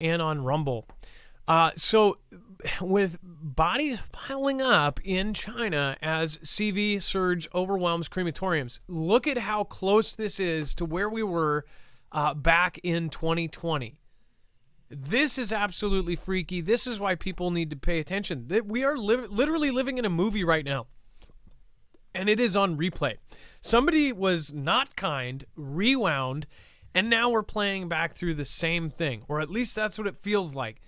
and on Rumble. So with bodies piling up in China as CV surge overwhelms crematoriums, look at how close this is to where we were back in 2020. This is absolutely freaky. This is why people need to pay attention. We are literally living in a movie right now, and it is on replay. Somebody was not kind, rewound, and now we're playing back through the same thing, or at least that's what it feels like.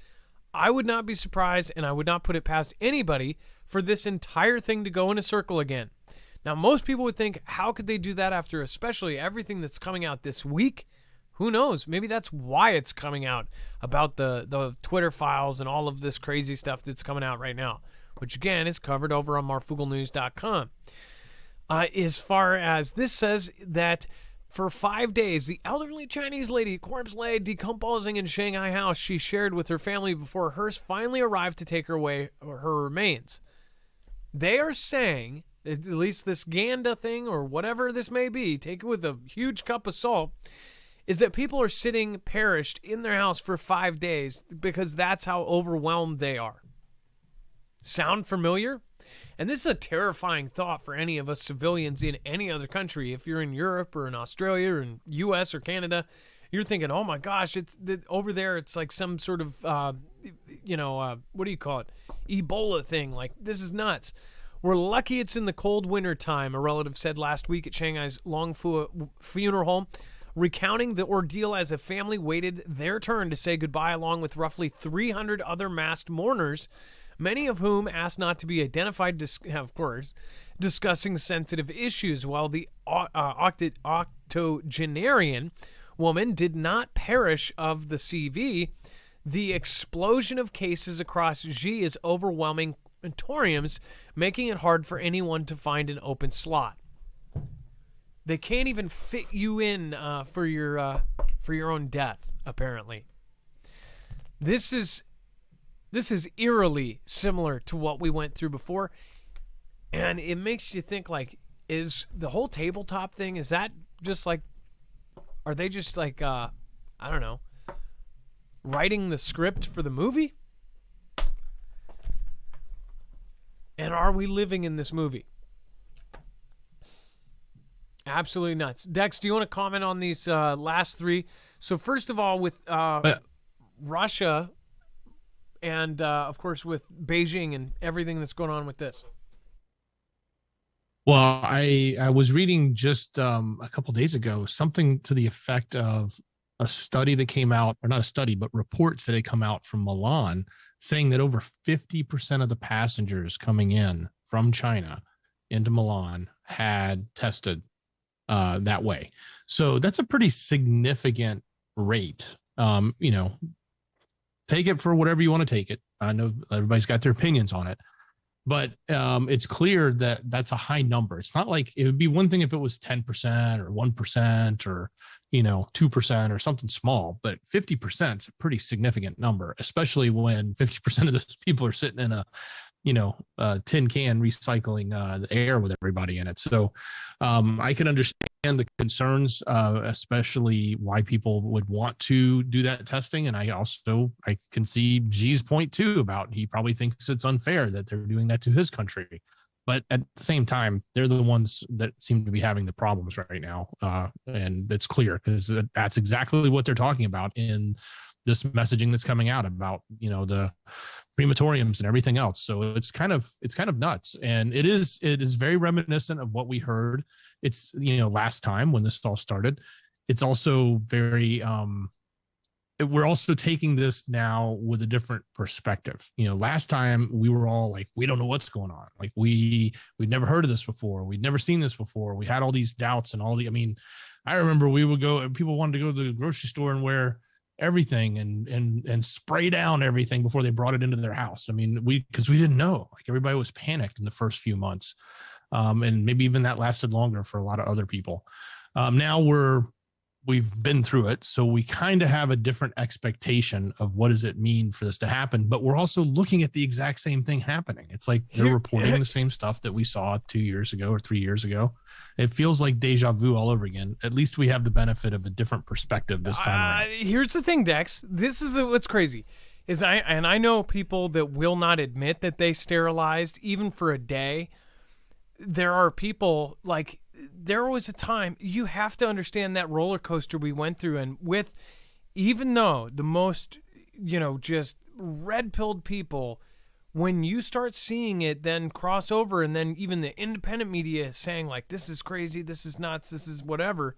I would not be surprised, and I would not put it past anybody for this entire thing to go in a circle again. Now, most people would think, how could they do that after especially everything that's coming out this week? Who knows? Maybe that's why it's coming out about the Twitter files and all of this crazy stuff that's coming out right now, which again is covered over on marfooglenews.com. As far as this says that for 5 days, the elderly Chinese lady, corpse lay decomposing in Shanghai house she shared with her family before a hearse finally arrived to take her away her remains. They are saying, at least this Ganda thing or whatever this may be, take it with a huge cup of salt, is that people are sitting perished in their house for 5 days because that's how overwhelmed they are. Sound familiar? And this is a terrifying thought for any of us civilians in any other country. If you're in Europe or in Australia or in US or Canada, you're thinking, oh my gosh, it's over there. It's like some sort of, what do you call it? Ebola thing. Like, this is nuts. We're lucky it's in the cold winter time, a relative said last week at Shanghai's Longfu funeral home, recounting the ordeal as a family waited their turn to say goodbye along with roughly 300 other masked mourners, many of whom asked not to be identified, of course, discussing sensitive issues, while the octogenarian woman did not perish of the CV. The explosion of cases across Xi is overwhelming crematoriums, making it hard for anyone to find an open slot. They can't even fit you in for your own death, apparently. This is eerily similar to what we went through before, and it makes you think, like, is the whole tabletop thing, is that just like, are they just like, I don't know, writing the script for the movie? And are we living in this movie? Absolutely nuts. Dex, do you want to comment on these last three? So first of all, with Russia and, of course, with Beijing and everything that's going on with this. Well, I was reading just a couple days ago something to the effect of a study that came out, or not a study, but reports that had come out from Milan saying that over 50% of the passengers coming in from China into Milan had tested that way. So that's a pretty significant rate. Take it for whatever you want to take it. I know everybody's got their opinions on it, but it's clear that that's a high number. It's not like, it would be one thing if it was 10% or 1% or 2% or something small, but 50% is a pretty significant number, especially when 50% of those people are sitting in a tin can recycling the air with everybody in it. So I can understand the concerns, especially why people would want to do that testing. And I can see G's point too about, he probably thinks it's unfair that they're doing that to his country. But at the same time, they're the ones that seem to be having the problems right now. And it's clear because that's exactly what they're talking about in this messaging that's coming out about, the crematoriums and everything else. So it's kind of nuts. And it is very reminiscent of what we heard. It's, last time when this all started. It's also very, we're also taking this now with a different perspective. Last time we were all like, we don't know what's going on. Like we'd never heard of this before. We'd never seen this before. We had all these doubts and I remember we would go, people wanted to go to the grocery store and wear everything and spray down everything before they brought it into their house. Because we didn't know, like everybody was panicked in the first few months. And maybe even that lasted longer for a lot of other people. Now we're we've been through it, so we kind of have a different expectation of what does it mean for this to happen, but we're also looking at the exact same thing happening. It's like they're reporting the same stuff that we saw 2 years ago or 3 years ago. It feels like deja vu all over again. At least we have the benefit of a different perspective this time around. Here's the thing, Dex. This is what's crazy. I know people that will not admit that they sterilized even for a day. There are people like, there was a time, you have to understand that roller coaster we went through, and with, even though the most, just red-pilled people, when you start seeing it then cross over, and then even the independent media is saying like, this is crazy, this is nuts, this is whatever,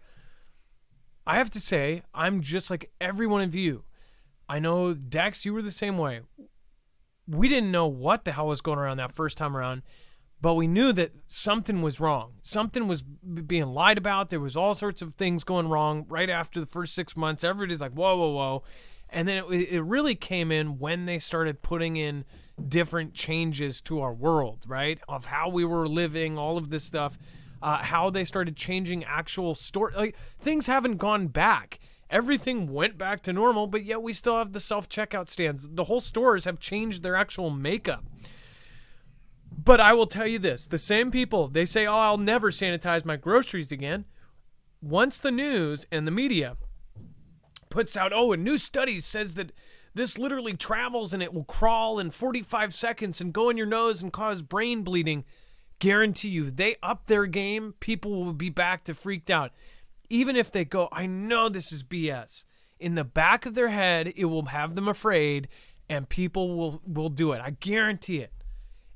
I have to say, I'm just like every one of you. I know, Dex, you were the same way. We didn't know what the hell was going around that first time around, but we knew that something was wrong. Something was being lied about. There was all sorts of things going wrong right after the first 6 months. Everybody's like, whoa, whoa, whoa. And then it really came in when they started putting in different changes to our world, right? Of how we were living, all of this stuff, how they started changing actual store. Like, things haven't gone back. Everything went back to normal, but yet we still have the self-checkout stands. The whole stores have changed their actual makeup. But I will tell you this, the same people, they say, oh, I'll never sanitize my groceries again. Once the news and the media puts out, oh, a new study says that this literally travels and it will crawl in 45 seconds and go in your nose and cause brain bleeding, guarantee you, they up their game, people will be back to freaked out. Even if they go, I know this is BS, in the back of their head, it will have them afraid, and people will do it. I guarantee it.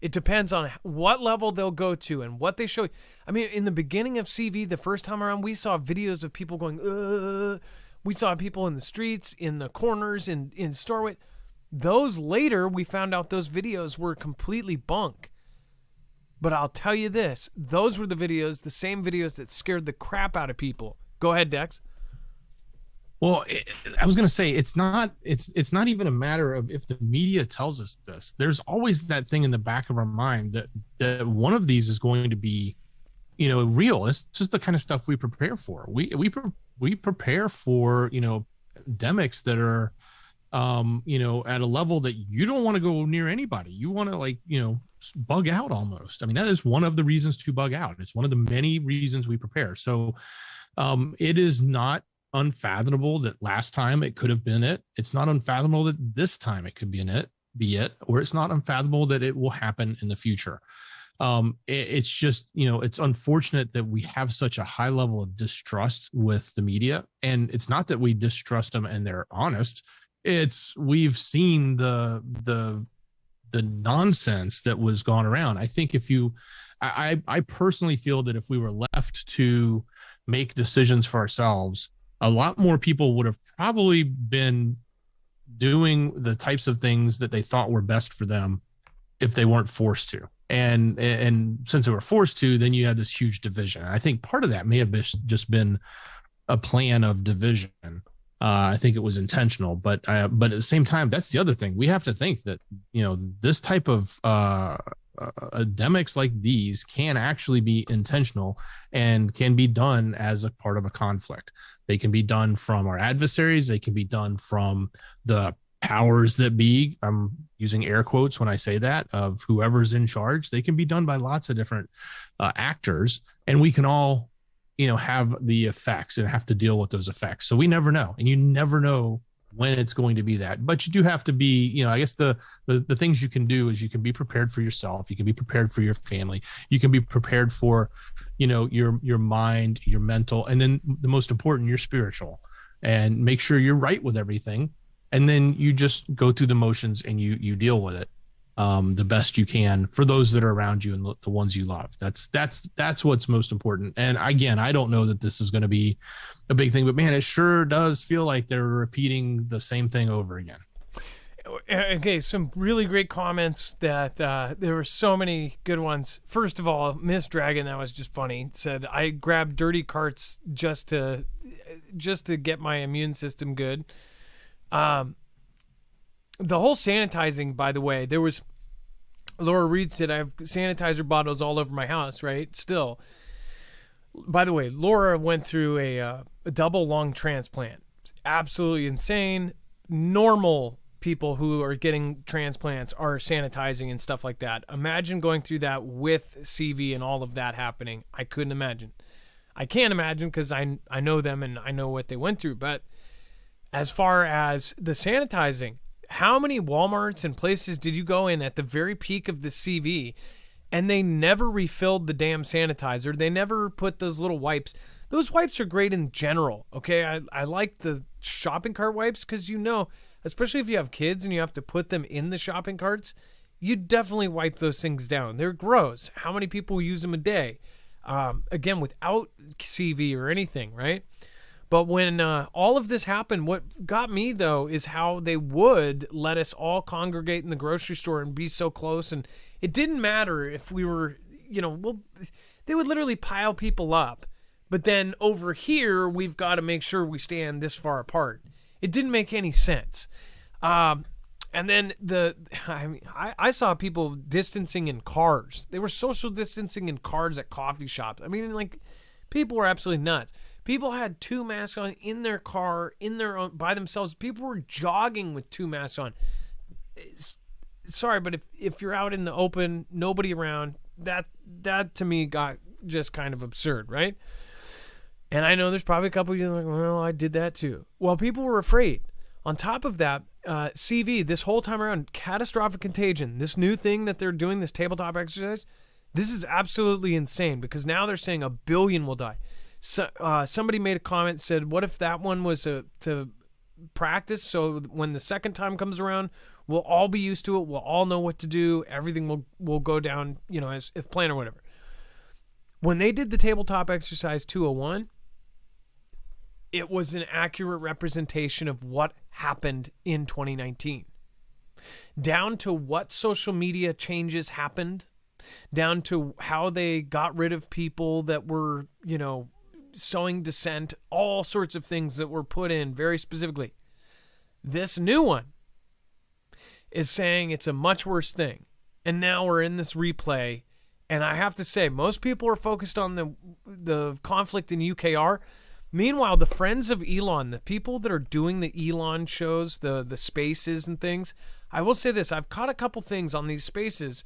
It depends on what level they'll go to and what they show you. I mean, in the beginning of CV, the first time around, we saw videos of people going, ugh. We saw people in the streets, in the corners, in storeways. Those later, we found out those videos were completely bunk. But I'll tell you this, those were the same videos that scared the crap out of people. Go ahead, Dex. Well, I was going to say, it's not even a matter of if the media tells us this. There's always that thing in the back of our mind that one of these is going to be, real. It's just the kind of stuff we prepare for. We prepare for, endemics that are, at a level that you don't want to go near anybody. You want to bug out almost. I mean, that is one of the reasons to bug out. It's one of the many reasons we prepare. So it is not unfathomable that last time it could have been it. It's not unfathomable that this time it could be it, or it's not unfathomable that it will happen in the future. It's just, it's unfortunate that we have such a high level of distrust with the media. And it's not that we distrust them and they're honest. We've seen the nonsense that was gone around. I think I personally feel that if we were left to make decisions for ourselves, a lot more people would have probably been doing the types of things that they thought were best for them if they weren't forced to. And since they were forced to, then you had this huge division. I think part of that may have just been a plan of division. I think it was intentional, but at the same time, that's the other thing. We have to think that, this type of epidemics like these can actually be intentional and can be done as a part of a conflict. They can be done from our adversaries. They can be done from the powers that be. I'm using air quotes when I say that, of whoever's in charge. They can be done by lots of different actors, and we can all have the effects and have to deal with those effects. So we never know, and you never know when it's going to be that. But you do have to be, I guess the things you can do is you can be prepared for yourself. You can be prepared for your family. You can be prepared for, your mind, your mental, and then the most important, your spiritual, and make sure you're right with everything. And then you just go through the motions and you deal with it the best you can for those that are around you and the ones you love. That's what's most important. And again, I don't know that this is going to be a big thing, but man, it sure does feel like they're repeating the same thing over again. Okay, some really great comments that there were so many good ones. First of all, Miss Dragon, that was just funny, said, I grabbed dirty carts just to get my immune system good. The whole sanitizing, by the way, there was, Laura Reed said, I have sanitizer bottles all over my house, right? Still. By the way, Laura went through a a double lung transplant. Absolutely insane. Normal people who are getting transplants are sanitizing and stuff like that. Imagine going through that with CV and all of that happening. I couldn't imagine. I can't imagine because I know them and I know what they went through. But as far as the sanitizing, how many Walmarts and places did you go in at the very peak of the CV and they never refilled the damn sanitizer? They never put those little wipes. Those wipes are great in general, okay? I like the shopping cart wipes because, you know, especially if you have kids and you have to put them in the shopping carts, you definitely wipe those things down. They're gross. How many people use them a day? Again, without CV or anything, right? But when all of this happened, what got me, though, is how they would let us all congregate in the grocery store and be so close. And it didn't matter if we were, you know, well, they would literally pile people up. But then over here, we've got to make sure we stand this far apart. It didn't make any sense. And then I saw people distancing in cars. They were social distancing in cars at coffee shops. I mean, like, people were absolutely nuts. People had 2 masks on in their car, in their own, by themselves. People were jogging with 2 masks on. Sorry, but if you're out in the open, nobody around, that to me got just kind of absurd, right? And I know there's probably a couple of you like, well, I did that too. Well, people were afraid. On top of that, CV, this whole time around, catastrophic contagion, this new thing that they're doing, this tabletop exercise, this is absolutely insane because now they're saying 1 billion will die. So, somebody made a comment, said, what if that one was to practice? So when the second time comes around, we'll all be used to it. We'll all know what to do. Everything will go down, you know, as if planned or whatever. When they did the tabletop exercise 201, it was an accurate representation of what happened in 2019. Down to what social media changes happened, down to how they got rid of people that were, you know, sowing dissent, all sorts of things that were put in very specifically. This new one is saying it's a much worse thing. And now we're in this replay. And I have to say, most people are focused on the conflict in UKR. Meanwhile, the friends of Elon, the people that are doing the Elon shows, the spaces and things, I will say this, I've caught a couple things on these spaces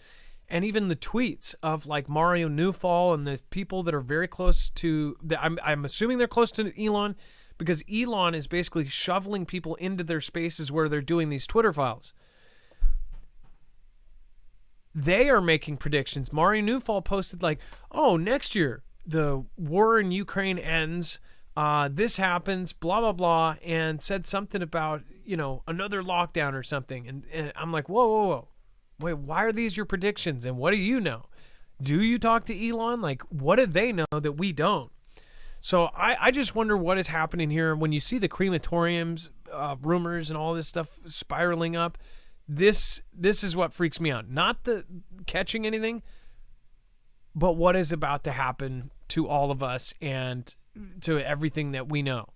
and even the tweets of like Mario Newfall and the people that are very close to, I'm assuming they're close to Elon because Elon is basically shoveling people into their spaces where they're doing these Twitter files. They are making predictions. Mario Newfall posted like, oh, next year the war in Ukraine ends. This happens, blah, blah, blah, and said something about, you know, another lockdown or something. And I'm like, whoa. Wait, why are these your predictions? And what do you know? Do you talk to Elon? Like, what do they know that we don't? So I just wonder what is happening here. When you see the crematoriums, rumors and all this stuff spiraling up, this is what freaks me out. Not the catching anything, but what is about to happen to all of us and to everything that we know.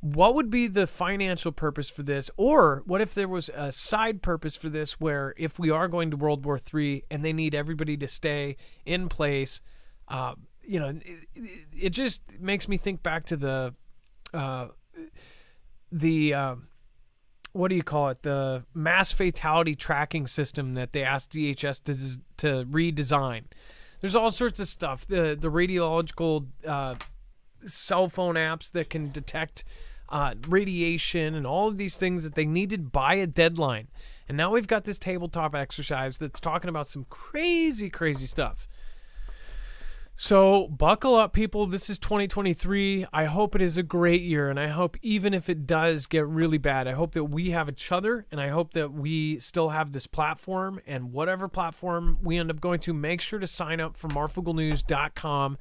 What would be the financial purpose for this? Or what if there was a side purpose for this where if we are going to World War III and they need everybody to stay in place, you know, it just makes me think back to the what do you call it? The mass fatality tracking system that they asked DHS to redesign. There's all sorts of stuff. The radiological cell phone apps that can detect radiation and all of these things that they needed by a deadline. And now we've got this tabletop exercise that's talking about some crazy, crazy stuff. So buckle up, people. This is 2023. I hope it is a great year. And I hope even if it does get really bad, I hope that we have each other. And I hope that we still have this platform. And whatever platform we end up going to, make sure to sign up for marfooglenews.com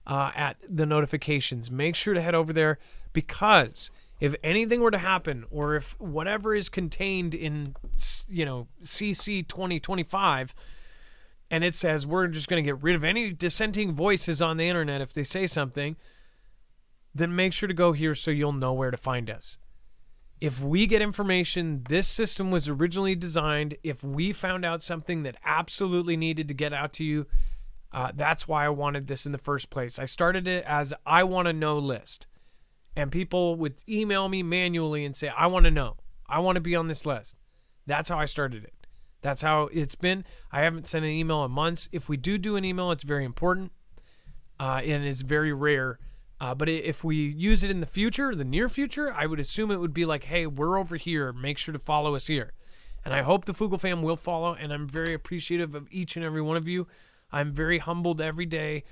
at the notifications. Make sure to head over there because if anything were to happen or if whatever is contained in, you know, CC 2025 and it says we're just going to get rid of any dissenting voices on the internet if they say something, then make sure to go here so you'll know where to find us. If we get information, this system was originally designed. If we found out something that absolutely needed to get out to you, that's why I wanted this in the first place. I started it as I want to know list. And people would email me manually and say, I want to know. I want to be on this list. That's how I started it. That's how it's been. I haven't sent an email in months. If we do an email, it's very important and it's very rare. But if we use it in the future, the near future, I would assume it would be like, hey, we're over here. Make sure to follow us here. And I hope the Foogle fam will follow, and I'm very appreciative of each and every one of you. I'm very humbled every day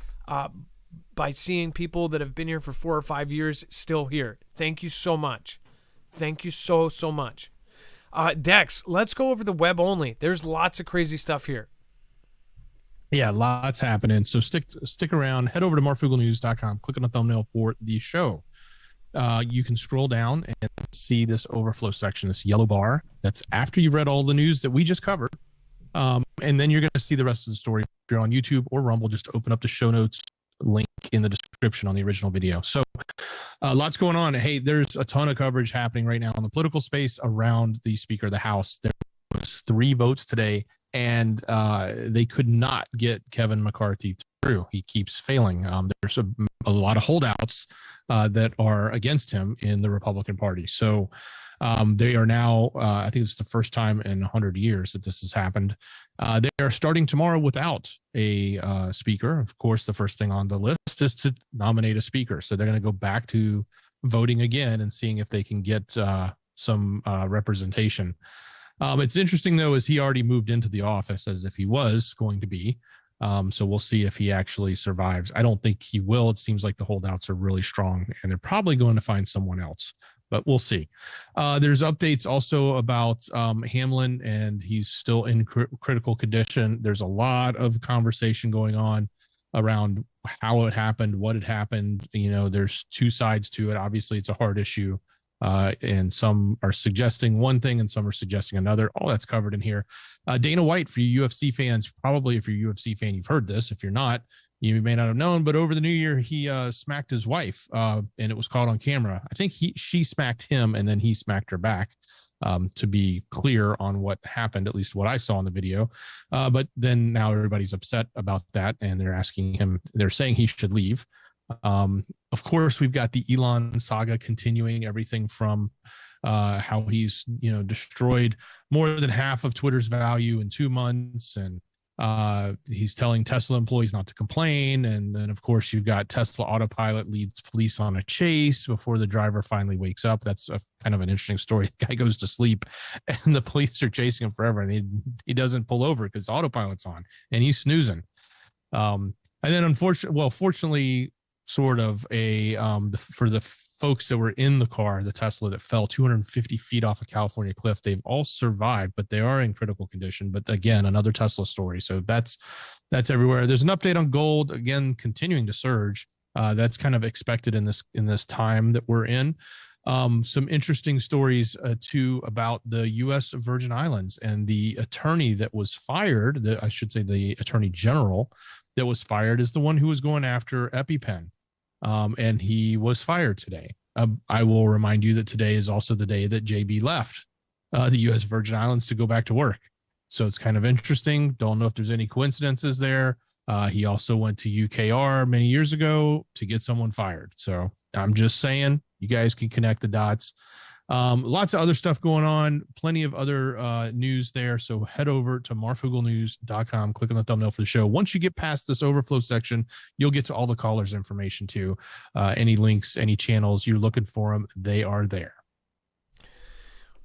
by seeing people that have been here for 4 or 5 years still here. Thank you so much. Thank you so much. Dex, let's go over the web only. There's lots of crazy stuff here. Yeah, lots happening. So stick around. Head over to marfooglenews.com. Click on the thumbnail for the show. You can scroll down and see this overflow section, this yellow bar. That's after you've read all the news that we just covered. And then you're going to see the rest of the story. If you're on YouTube or Rumble, just open up the show notes link in the description on the original video. So lots going on. Hey, there's a ton of coverage happening right now in the political space around the Speaker of the House. There was 3 votes today, and they could not get Kevin McCarthy through. He keeps failing. There's a lot of holdouts that are against him in the Republican Party. So they are now, I think it's the first time in 100 years that this has happened. They are starting tomorrow without a speaker. Of course, the first thing on the list is to nominate a speaker. So they're going to go back to voting again and seeing if they can get some representation. It's interesting, though, as he already moved into the office as if he was going to be. So we'll see if he actually survives. I don't think he will. It seems like the holdouts are really strong, and they're probably going to find someone else, but we'll see. There's updates also about Hamlin, and he's still in critical condition. There's a lot of conversation going on around how it happened, what had happened. You know, there's 2 sides to it. Obviously, it's a hard issue. And some are suggesting one thing and some are suggesting another. All that's covered in here. Dana White, for you UFC fans, probably if you're a UFC fan, you've heard this. If you're not, you may not have known, but over the new year, he smacked his wife and it was caught on camera. I think she smacked him and then he smacked her back, to be clear on what happened, at least what I saw in the video. But then now everybody's upset about that and they're saying he should leave. Of course, we've got the Elon saga continuing, everything from how he's, destroyed more than half of Twitter's value in 2 months. And he's telling Tesla employees not to complain. And then, of course, you've got Tesla autopilot leads police on a chase before the driver finally wakes up. That's a kind of an interesting story. The guy goes to sleep and the police are chasing him forever. And he doesn't pull over because autopilot's on and he's snoozing. And then fortunately, sort of for the folks that were in the car, the Tesla that fell 250 feet off a California cliff, they've all survived, but they are in critical condition. But again, another Tesla story. So that's everywhere. There's an update on gold, again, continuing to surge. That's kind of expected in this time that we're in. Some interesting stories too about the U.S. Virgin Islands and the attorney that was fired. The attorney general that was fired is the one who was going after EpiPen. And he was fired today. I will remind you that today is also the day that JB left the U.S. Virgin Islands to go back to work. So it's kind of interesting. Don't know if there's any coincidences there. He also went to UKR many years ago to get someone fired. So I'm just saying, you guys can connect the dots. Lots of other stuff going on, plenty of other news there. So head over to marfooglenews.com, click on the thumbnail for the show. Once you get past this overflow section, you'll get to all the callers' information too. Any links, any channels you're looking for them, they are there.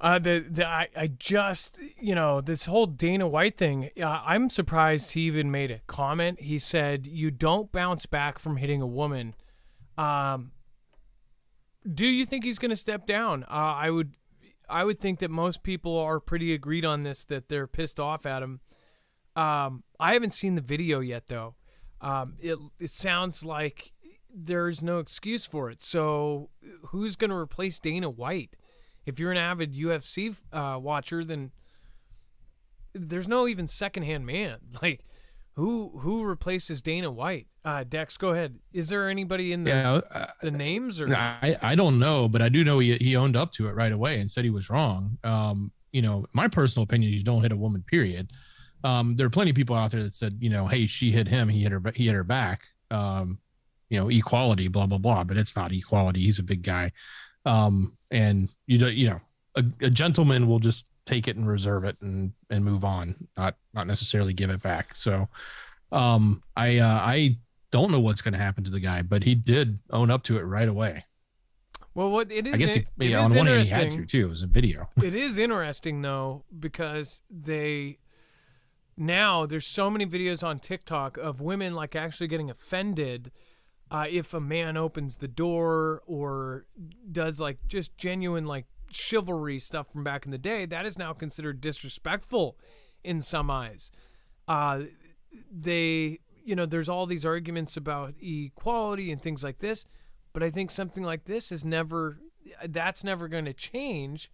I just, this whole Dana White thing, I'm surprised he even made a comment. He said, you don't bounce back from hitting a woman. Do you think he's going to step down? I would think that most people are pretty agreed on this, that they're pissed off at him. I haven't seen the video yet, though. It sounds like there's no excuse for it. So who's going to replace Dana White? If you're an avid UFC watcher, then there's no even secondhand man. Like, who replaces Dana White? Dex, go ahead. Is there anybody in the names? Or I don't know, but I do know he owned up to it right away and said he was wrong. My personal opinion, you don't hit a woman, period. There are plenty of people out there that said, hey, she hit him, he hit her back. equality, blah, blah, blah, but it's not equality. He's a big guy. And a gentleman will just take it and reserve it and move on, not necessarily give it back. So, I don't know what's going to happen to the guy, but he did own up to it right away. Well, what it is, I guess on one hand he had to too. It was a video. It is interesting though, because now there's so many videos on TikTok of women like actually getting offended if a man opens the door or does like just genuine like chivalry stuff from back in the day. That is now considered disrespectful in some eyes. There's all these arguments about equality and things like this, but I think something like this that's never going to change.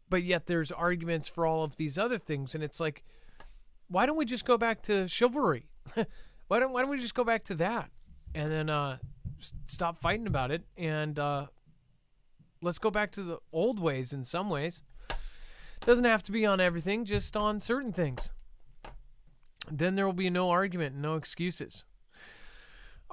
But yet there's arguments for all of these other things, and it's like, why don't we just go back to chivalry? why don't we just go back to that, and then stop fighting about it, and let's go back to the old ways in some ways. Doesn't have to be on everything, just on certain things. Then there will be no argument, no excuses.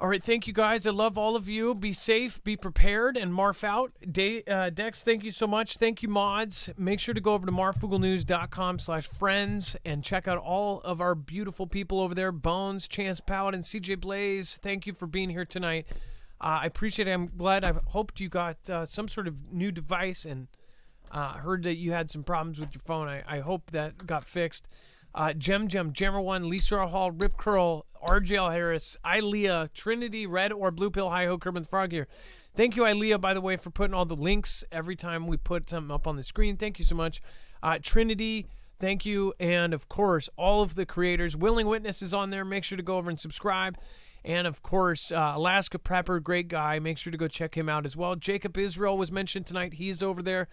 All right, thank you guys. I love all of you. Be safe, be prepared, and Marf out. Dex, thank you so much. Thank you, mods. Make sure to go over to marfuglenews.com/friends and check out all of our beautiful people over there. Bones, Chance Paladin, CJ Blaze, thank you for being here tonight. I appreciate it. I'm glad. I hoped you got some sort of new device, and heard that you had some problems with your phone. I hope that got fixed. Jammer One, Lisa Hall, Rip Curl, RJL Harris, Ilea, Trinity, Red or Blue Pill, Hi Ho, Kermit the Frog here. Thank you, Ilea, by the way, for putting all the links every time we put something up on the screen. Thank you so much. Trinity, thank you. And of course, all of the creators, Willing Witnesses on there. Make sure to go over and subscribe. And of course, Alaska Prepper, great guy. Make sure to go check him out as well. Jacob Israel was mentioned tonight. He's over there.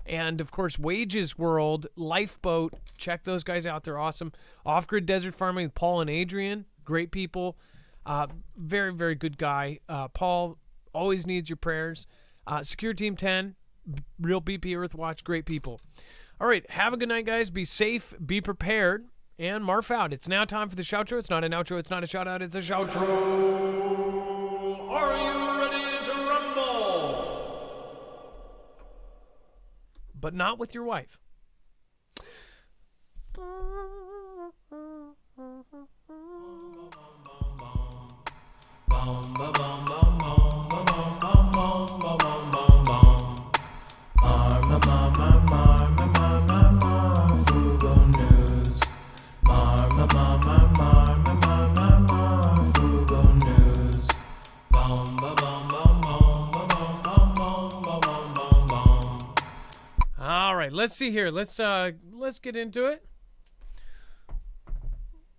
And, of course, Wages World, Lifeboat. Check those guys out. They're awesome. Off-Grid Desert Farming with Paul and Adrian. Great people. Very, very good guy. Paul always needs your prayers. Secure Team 10. Real BP Earthwatch. Great people. All right. Have a good night, guys. Be safe. Be prepared. And Marf out. It's now time for the shoutro. It's not an outro. It's not a shout-out. It's a shoutro. Are you ready to rumble? But not with your wife. Marfoogle News. Marfoogle News. All right, let's see here. Let's get into it.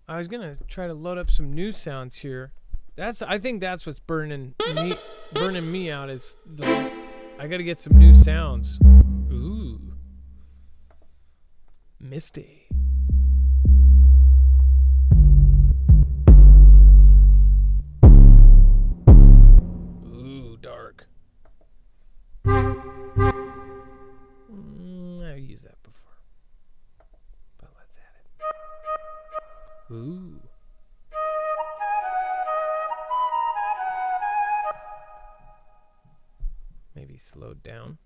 I was gonna try to load up some news sounds here. I think that's what's burning me out is I gotta get some new sounds. Ooh, misty. Ooh, dark. I've used that before, but let's add it. Ooh. Maybe slowed down.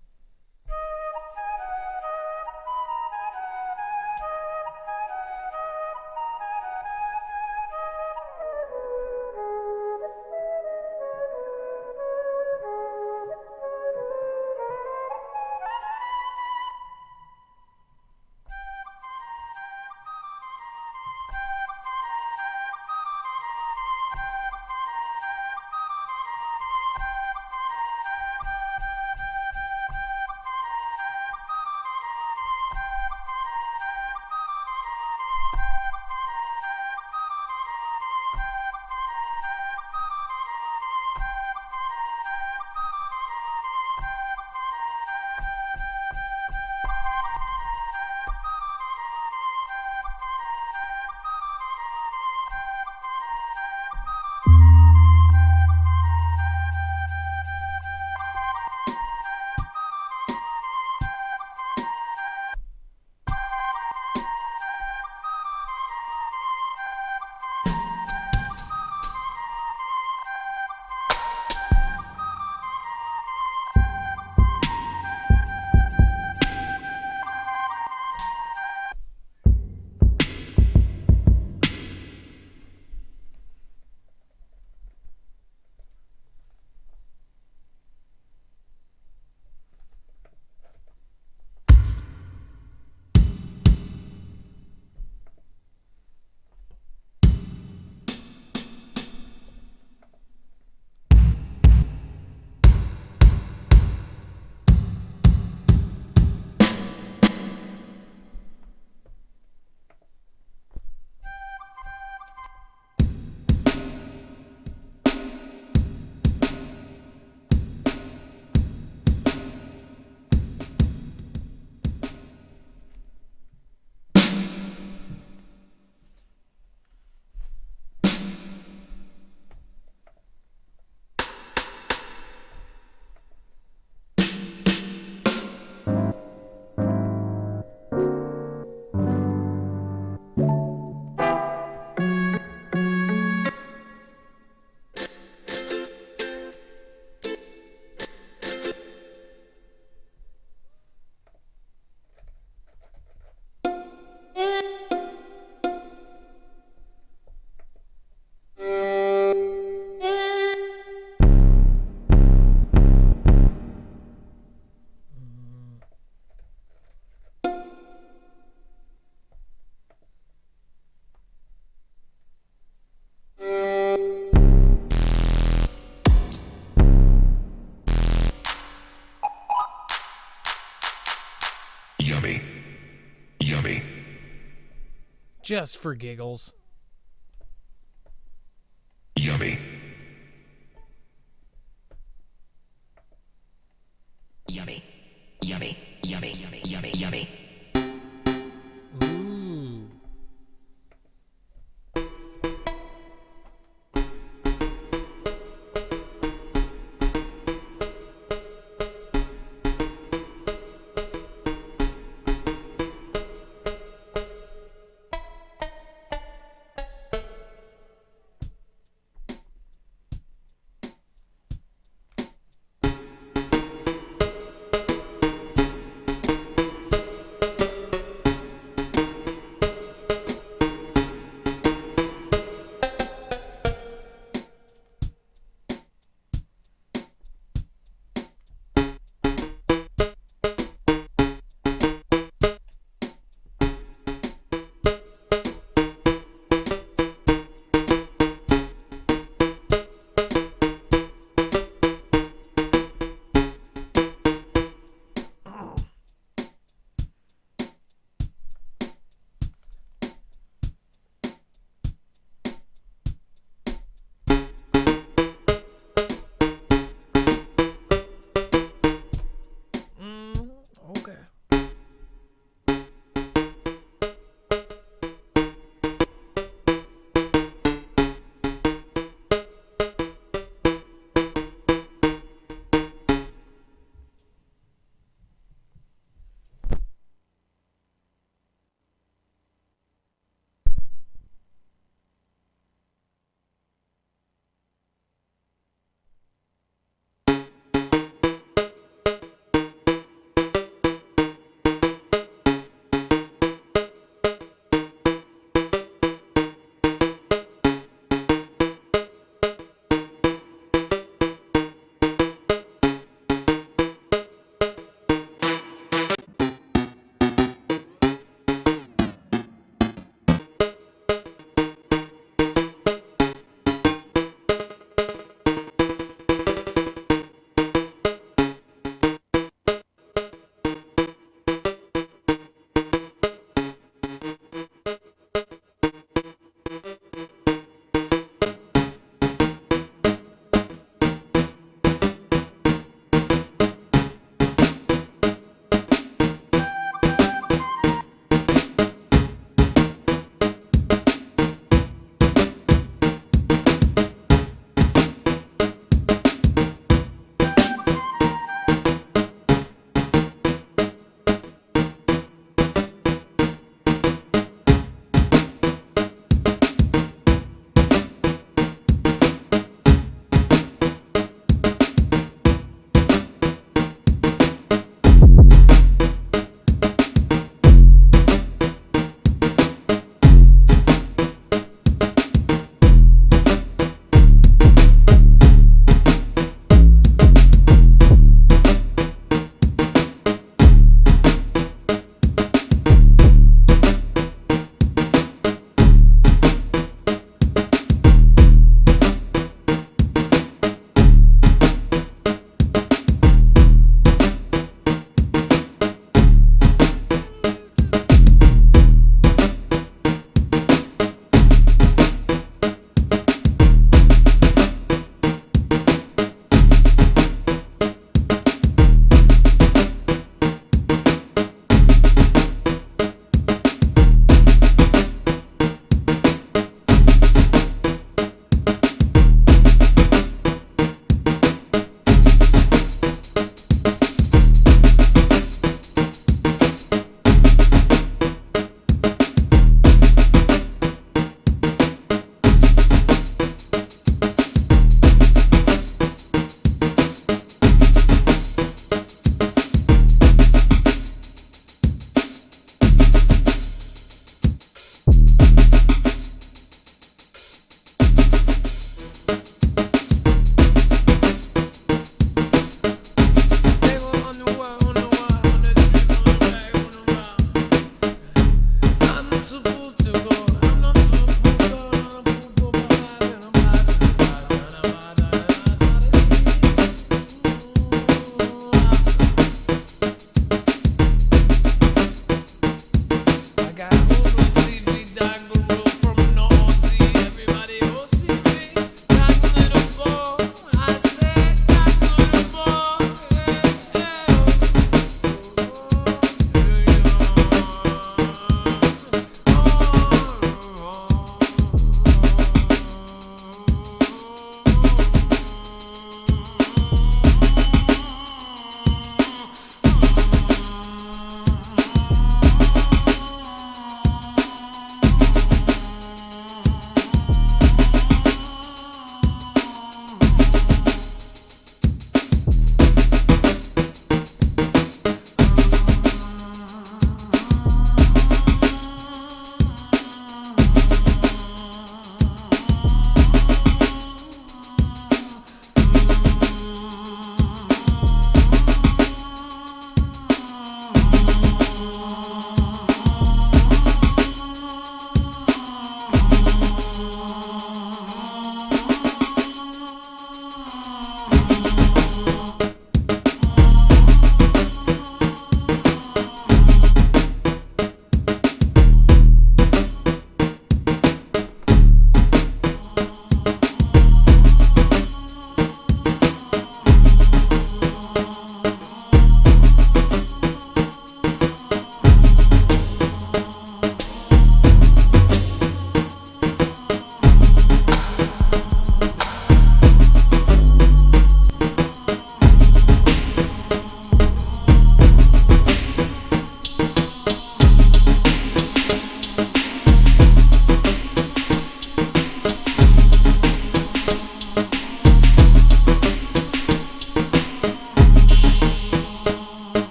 Yummy. Just for giggles. Yummy. Yummy. Yummy. Yummy. Yummy. Yummy. Yummy. Ooh.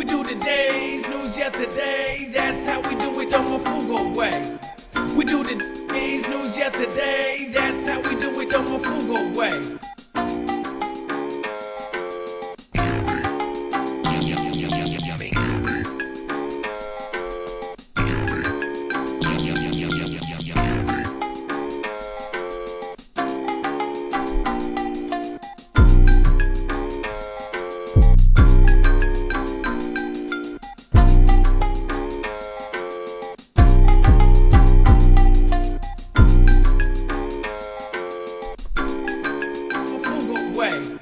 We do today's news yesterday. That's how we do it the Marfoogle way. We do today's news yesterday. That's how we do it the Marfoogle way. Marfoogle way.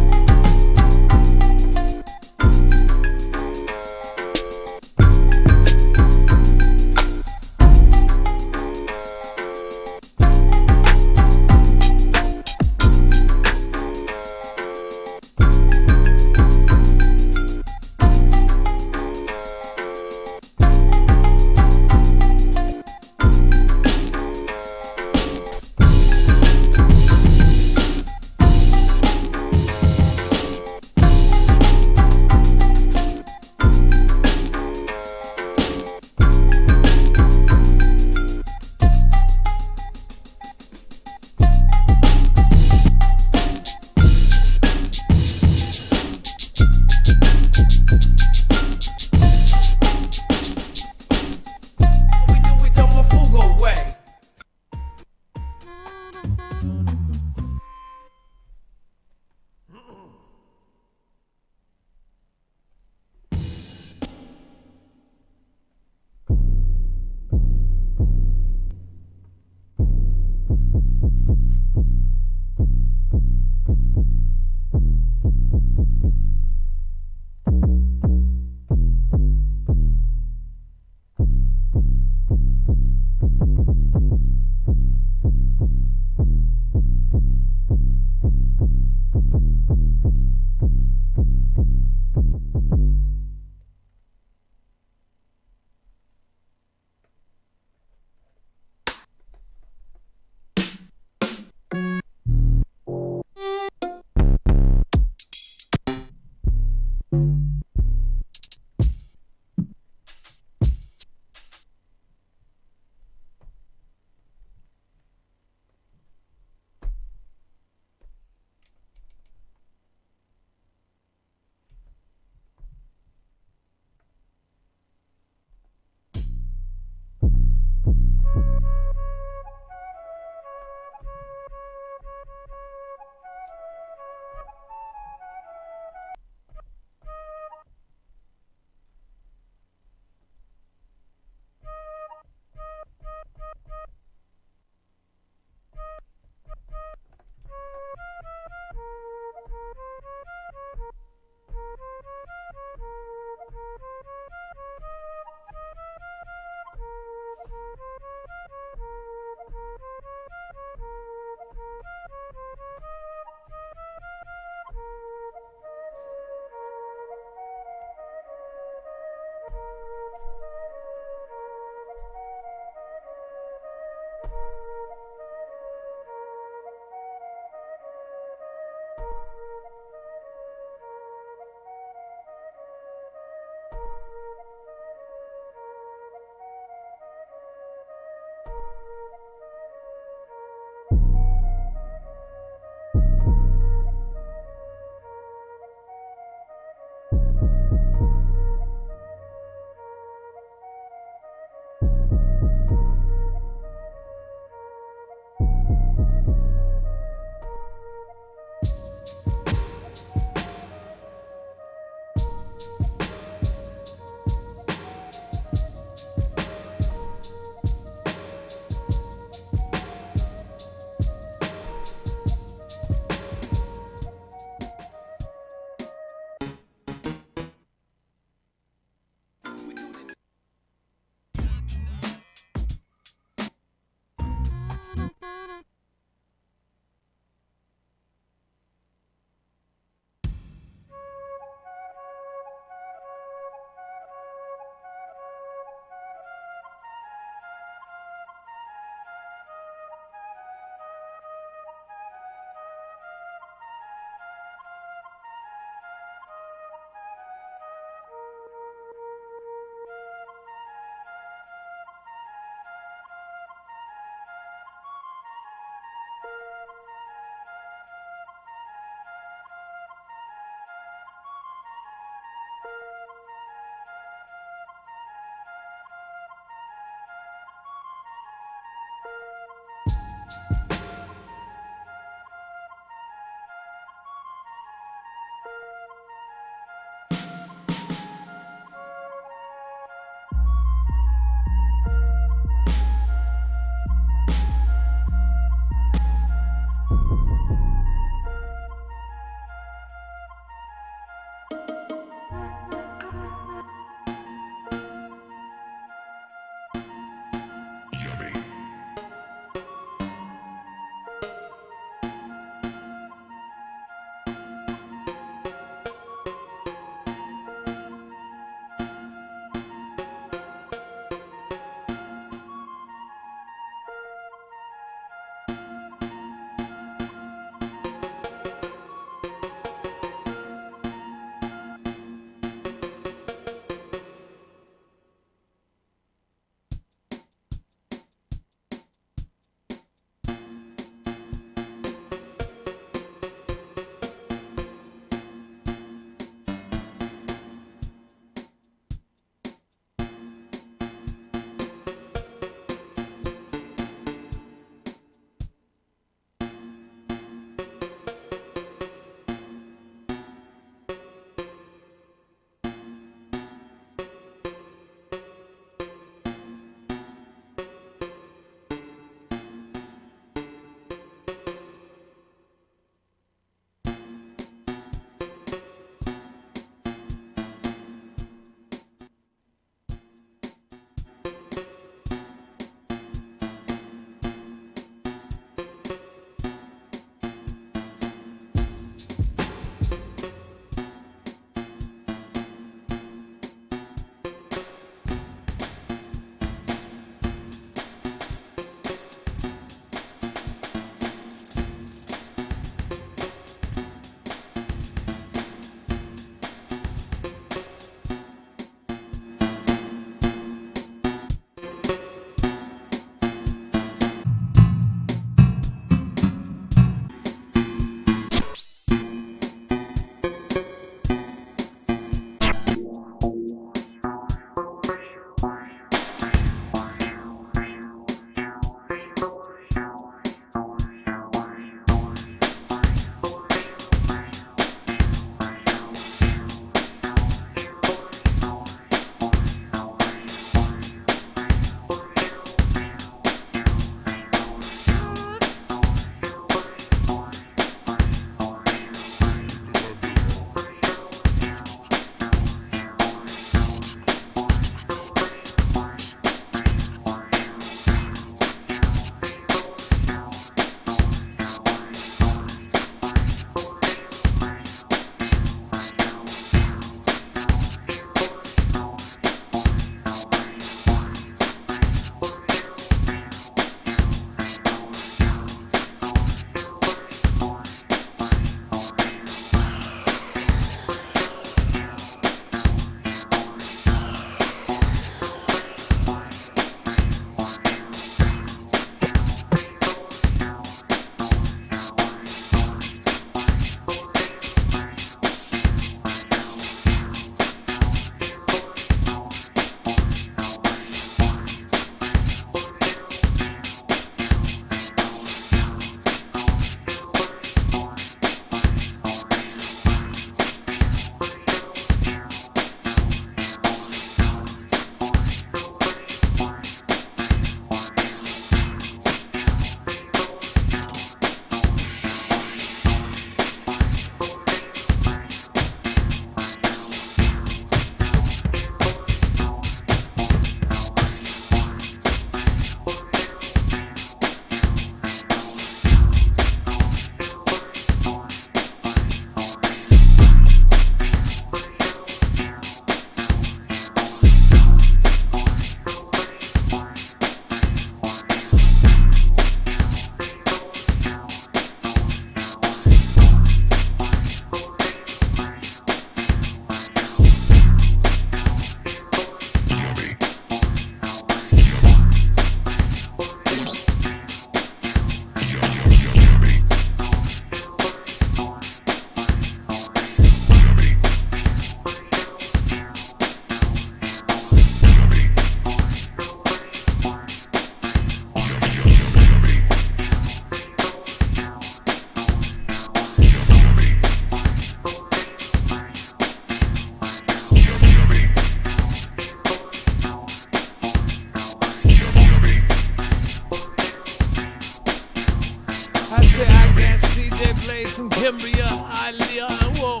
Aliyah, whoa.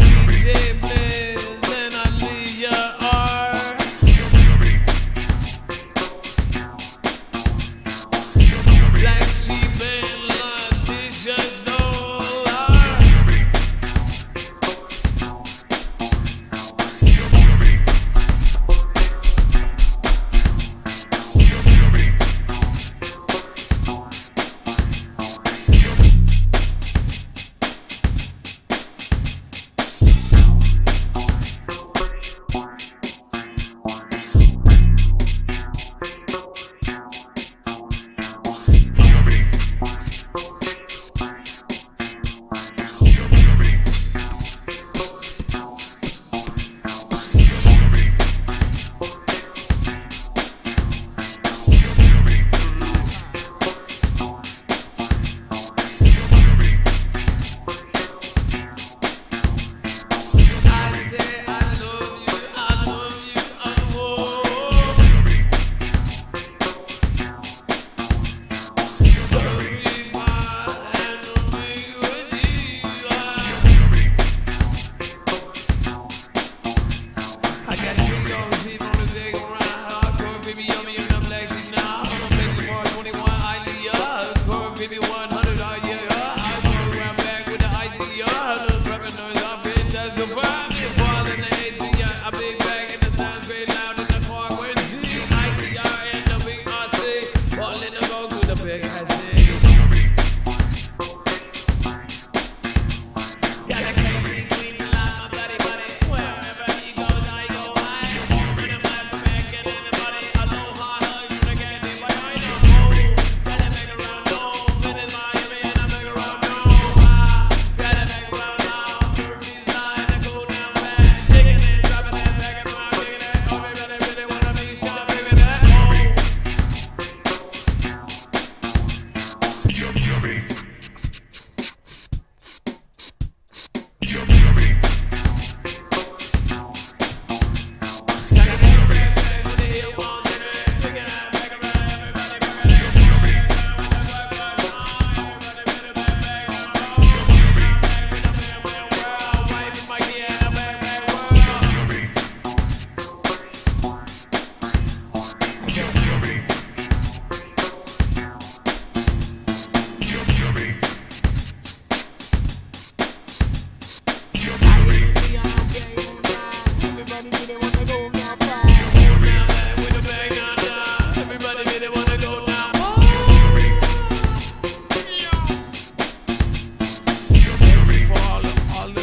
DJ Blaze and Aliyah are Black Sheep and Deja's dollar. I say I love you, oh. I got two young people on the big round. Hardcore, baby, yummy, and I'm black sheep now. I'm a bitch for 21, Aliyah. Hardcore, baby, 100, yeah. I go around back with the ICR. The prepping noise off it, that's the vibe. It's ball in the ATR. I big bag and the sounds very loud in the park with G. ITR and the big RC. Ball in the go to the big IC. Got a crazy queen to lie my bloody buddy. Wherever he goes, I go high. When I'm at the back and anybody, aloha, hug, you the candy, but I know. Gotta make a round, no. Finish Miami and I make a round, no. Gotta make a round now. Murphy's line, I go down back. Digging it, dropping it, backing around, digging it. Oh, baby, they really wanna be shot, baby, that.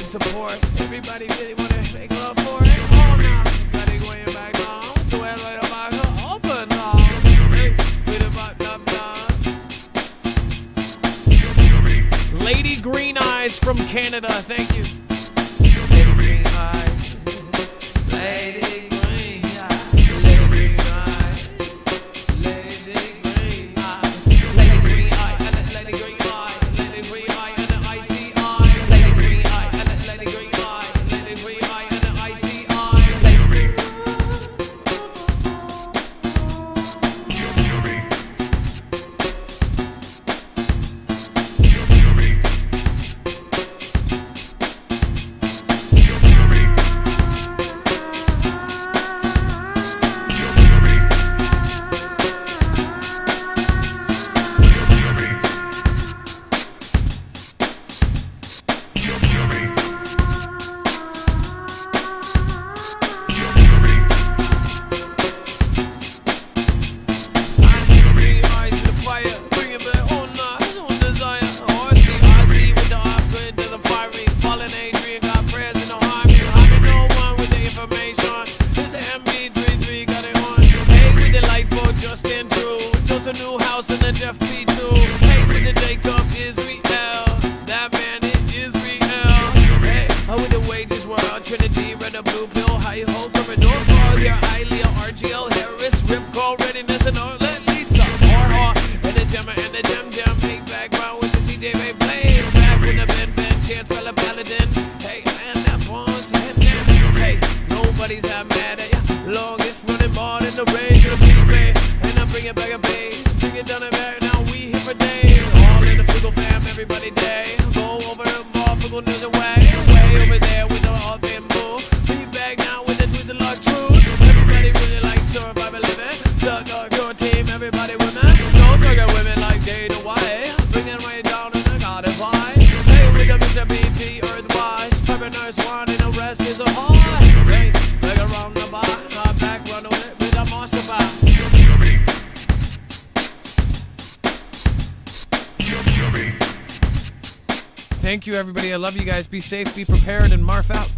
Support. Everybody really wanna make love for it. Oh no, got it going back on. Do it right about her. Open up. Hey, with a button up. Lady Green Eyes from Canada. Thank you. Lady green eyes. Lady green eyes. Lady green eyes. Lady green eyes. Lady green eyes. Lady green eyes. Lady green eyes and the icy eyes. Lady green eyes. Lady green eyes. Lady green eyes and the icy eyes. a new house in the Jeff P2. Hey, with the Jacob Israel. That man is Israel. Hey, with the wages world. Trinity, red and blue pill. High hope, corridor fall. Here, Ilea, RGL, Harris, Rip Call, readiness, and all. Let Lisa, Orha, and the Gemma, and the Gem, hey, background with the CJ Ray Blade. Back with the Ben, Chance, Bella Paladin. Hey, man, that boss, hey, nobody's that mad at ya. Longest running ball in the range of the big man. And I bring it back a page, bring it down and back now. everybody day. Go over to Marfoogle News away. Way over there with the all them boo. Be back now with the twist of luck truth. Everybody really like survival living. Suck up your team, everybody women. Don't suck at women like Deja White. Bring them right down and I got it why. Hey, with the Mr. BP, Earthwise. Preparedness one and the rest is a hard. Hey, like around the bar. I'm back running with a monster bar. Thank you, everybody. I love you guys. Be safe, be prepared, and Marf out.